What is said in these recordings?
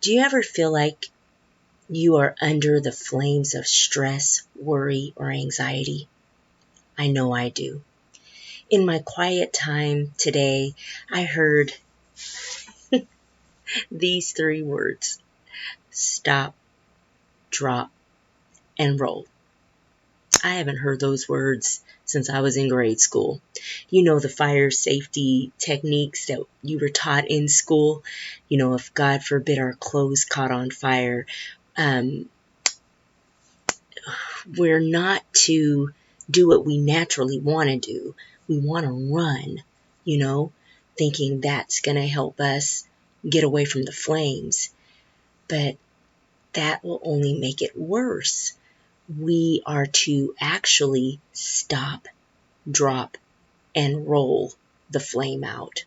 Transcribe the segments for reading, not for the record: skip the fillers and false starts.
Do you ever feel like you are under the flames of stress, worry, or anxiety? I know I do. In my quiet time today, I heard these three words: stop, drop, and roll. I haven't heard those words since I was in grade school. You know, the fire safety techniques that you were taught in school. You know, if God forbid our clothes caught on fire, we're not to do what we naturally want to do. We want to run, thinking that's going to help us get away from the flames. But that will only make it worse. We are to actually stop, drop, and roll the flame out.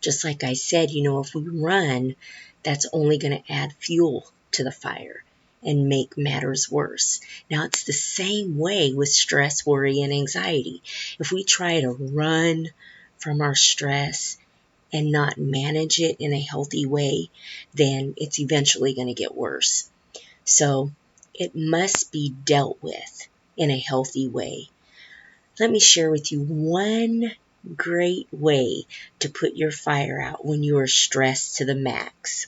Just like I said, if we run, that's only going to add fuel to the fire and make matters worse. Now, it's the same way with stress, worry, and anxiety. If we try to run from our stress and not manage it in a healthy way, then it's eventually going to get worse. So it must be dealt with in a healthy way. Let me share with you one great way to put your fire out when you are stressed to the max.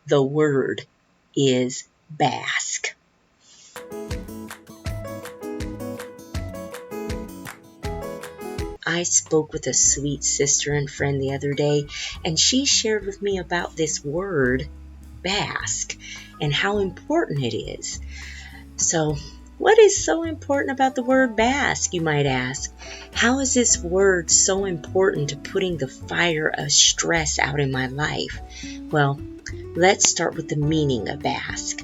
The word is bask. I spoke with a sweet sister and friend the other day, and she shared with me about this word, bask, and how important it is. So, what is so important about the word bask, you might ask? How is this word so important to putting the fire of stress out in my life? Well, let's start with the meaning of bask.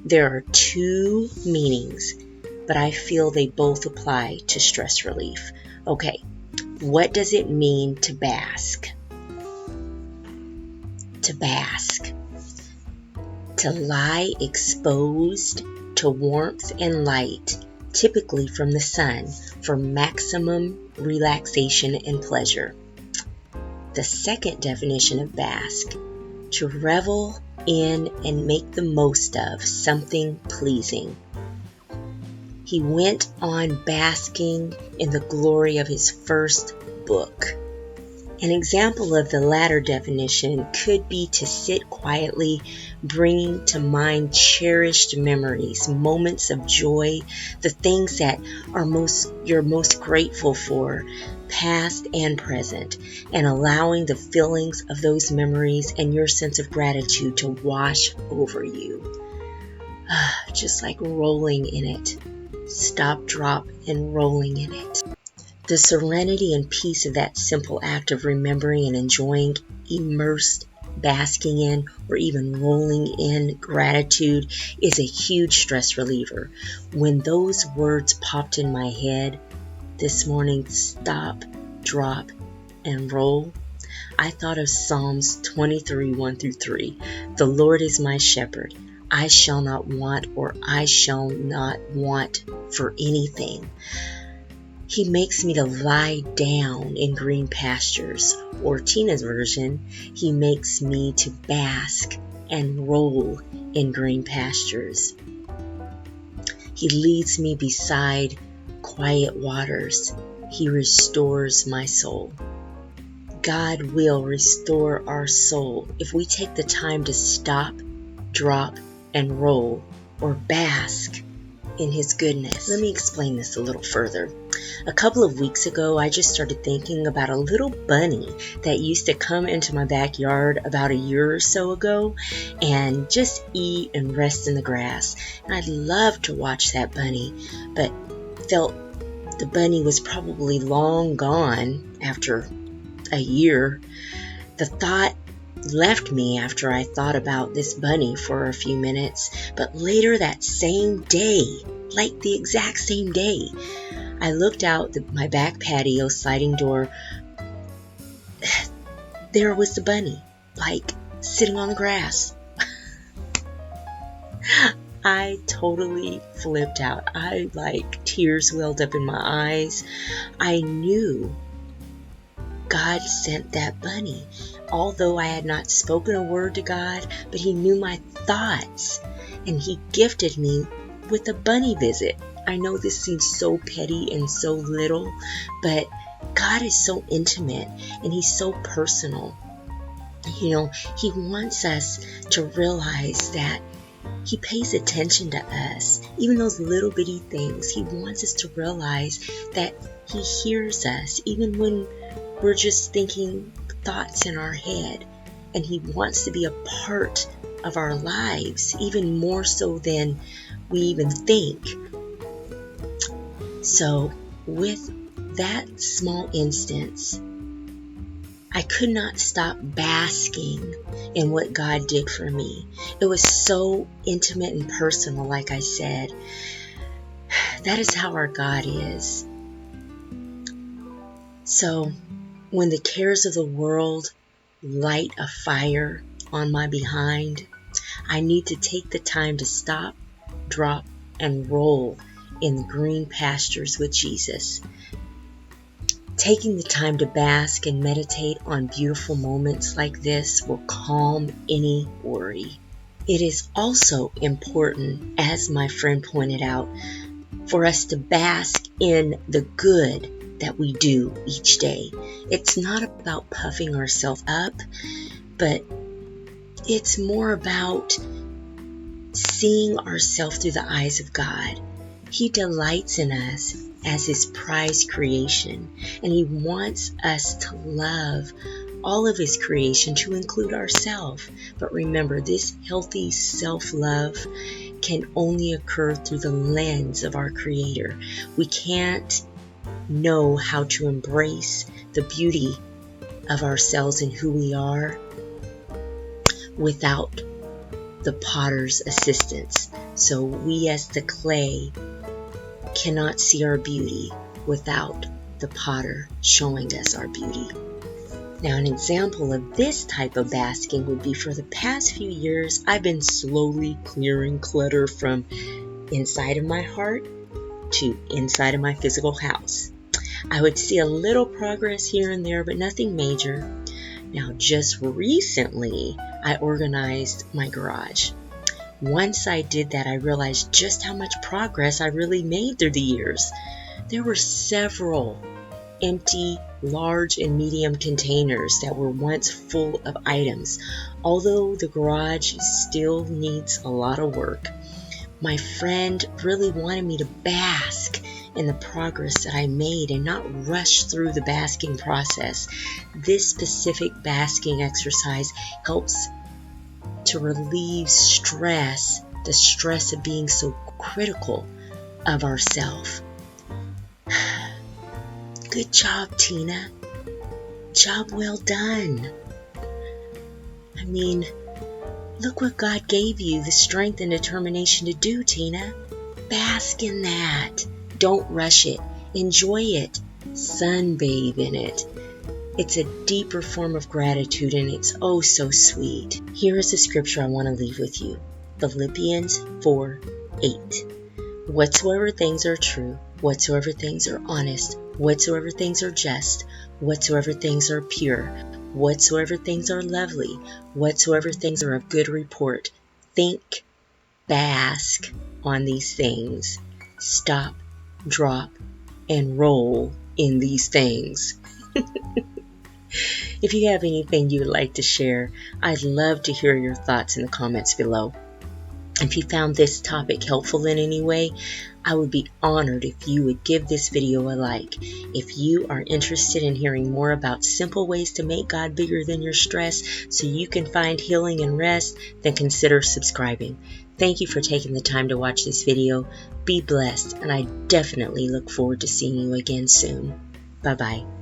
There are two meanings, but I feel they both apply to stress relief. Okay, what does it mean to bask? To bask. To lie exposed to warmth and light, typically from the sun, for maximum relaxation and pleasure. The second definition of bask: to revel in and make the most of something pleasing. He went on basking in the glory of his first book. An example of the latter definition could be to sit quietly, bringing to mind cherished memories, moments of joy, the things that you're most grateful for, past and present, and allowing the feelings of those memories and your sense of gratitude to wash over you. Just like rolling in it. Stop, drop, and rolling in it. The serenity and peace of that simple act of remembering and enjoying, immersed, basking in, or even rolling in gratitude is a huge stress reliever. When those words popped in my head this morning, stop, drop, and roll, I thought of Psalms 23, 1-3. The Lord is my shepherd. I shall not want, or I shall not want for anything. He makes me to lie down in green pastures, or Tina's version, he makes me to bask and roll in green pastures. He leads me beside quiet waters. He restores my soul. God will restore our soul if we take the time to stop, drop, and roll, or bask in His goodness. Let me explain this a little further. A couple of weeks ago, I just started thinking about a little bunny that used to come into my backyard about a year or so ago and just eat and rest in the grass. And I'd love to watch that bunny, but felt the bunny was probably long gone after a year. The thought left me after I thought about this bunny for a few minutes, but later that same day, like the exact same day, I looked out my back patio sliding door. There was the bunny, like sitting on the grass. I totally flipped out. Tears welled up in my eyes. I knew God sent that bunny. although I had not spoken a word to God, but He knew my thoughts, and He gifted me with a bunny visit. I know this seems so petty and so little, but God is so intimate and He's so personal. You know, He wants us to realize that He pays attention to us. Even those little bitty things, He wants us to realize that He hears us, even when we're just thinking thoughts in our head. And He wants to be a part of our lives, even more so than we even think. So, with that small instance, I could not stop basking in what God did for me. It was so intimate and personal, like I said. That is how our God is. So, when the cares of the world light a fire on my behind, I need to take the time to stop, drop, and roll in the green pastures with Jesus. Taking the time to bask and meditate on beautiful moments like this will calm any worry. It is also important, as my friend pointed out, for us to bask in the good that we do each day. It's not about puffing ourselves up, but it's more about seeing ourselves through the eyes of God. He delights in us as His prized creation, and He wants us to love all of His creation, to include ourselves. But remember, this healthy self-love can only occur through the lens of our Creator. We can't know how to embrace the beauty of ourselves and who we are without the potter's assistance. So we as the clay cannot see our beauty without the potter showing us our beauty. Now, an example of this type of basking would be, for the past few years, I've been slowly clearing clutter from inside of my heart to inside of my physical house. I would see a little progress here and there, but nothing major. Now, just recently, I organized my garage. Once I did that, I realized just how much progress I really made through the years. There were several empty, large and medium containers that were once full of items. Although the garage still needs a lot of work, my friend really wanted me to bask in the progress that I made and not rush through the basking process. This specific basking exercise helps to relieve stress, the stress of being so critical of ourselves. Good job, Tina. Job well done. I mean, look what God gave you the strength and determination to do, Tina. Bask in that. Don't rush it. Enjoy it. Sunbathe in it. It's a deeper form of gratitude, and it's oh so sweet. Here is the scripture I want to leave with you. Philippians 4:8. Whatsoever things are true, whatsoever things are honest, whatsoever things are just, whatsoever things are pure, whatsoever things are lovely, whatsoever things are of good report, think, bask on these things. Stop, drop, and roll in these things. If you have anything you would like to share, I'd love to hear your thoughts in the comments below. If you found this topic helpful in any way, I would be honored if you would give this video a like. If you are interested in hearing more about simple ways to make God bigger than your stress so you can find healing and rest, then consider subscribing. Thank you for taking the time to watch this video. Be blessed, and I definitely look forward to seeing you again soon. Bye-bye.